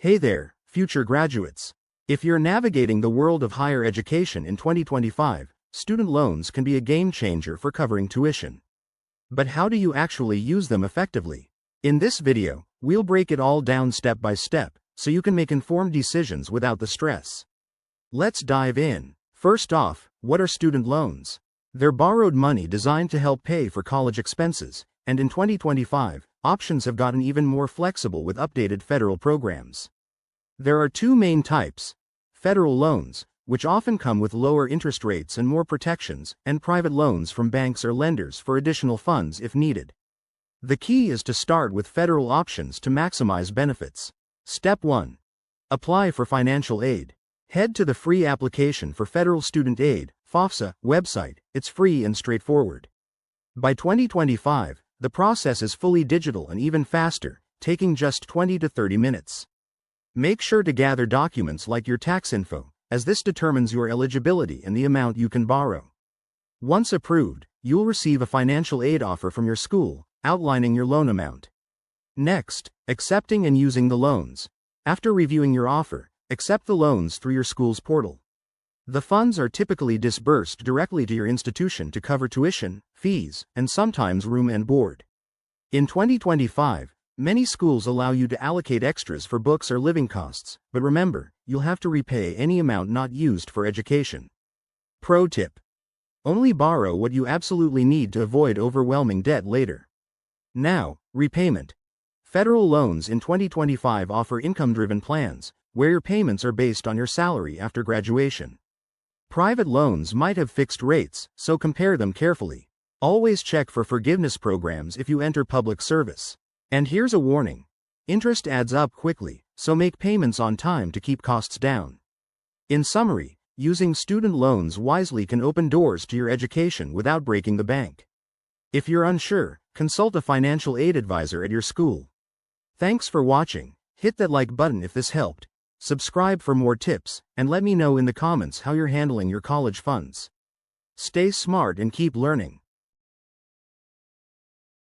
Hey there, future graduates. If you're navigating the world of higher education in 2025, student loans can be a game changer for covering tuition. But how do you actually use them effectively? In this video, we'll break it all down step by step, so you can make informed decisions without the stress. Let's dive in. First off, what are student loans? They're borrowed money designed to help pay for college expenses, and in 2025, options have gotten even more flexible with updated federal programs. There are two main types: federal loans, which often come with lower interest rates and more protections, and private loans from banks or lenders for additional funds if needed. The key is to start with federal options to maximize benefits. Step 1. Apply for financial aid. Head to the free application for Federal Student Aid (FOFSA) website. It's free and straightforward. By 2025, the process is fully digital and even faster, taking just 20 to 30 minutes. Make sure to gather documents like your tax info, as this determines your eligibility and the amount you can borrow. Once approved, you'll receive a financial aid offer from your school, outlining your loan amount. Next, accepting and using the loans. After reviewing your offer, accept the loans through your school's portal. The funds are typically disbursed directly to your institution to cover tuition, fees, and sometimes room and board. In 2025, many schools allow you to allocate extras for books or living costs, but remember, you'll have to repay any amount not used for education. Pro tip: only borrow what you absolutely need to avoid overwhelming debt later. Now, repayment. Federal loans in 2025 offer income-driven plans, where your payments are based on your salary after graduation. Private loans might have fixed rates, so compare them carefully. Always check for forgiveness programs if you enter public service. And here's a warning: interest adds up quickly, so make payments on time to keep costs down. In summary, using student loans wisely can open doors to your education without breaking the bank. If you're unsure, consult a financial aid advisor at your school. Thanks for watching. Hit that like button if this helped. Subscribe for more tips, and let me know in the comments how you're handling your college funds. Stay smart and keep learning.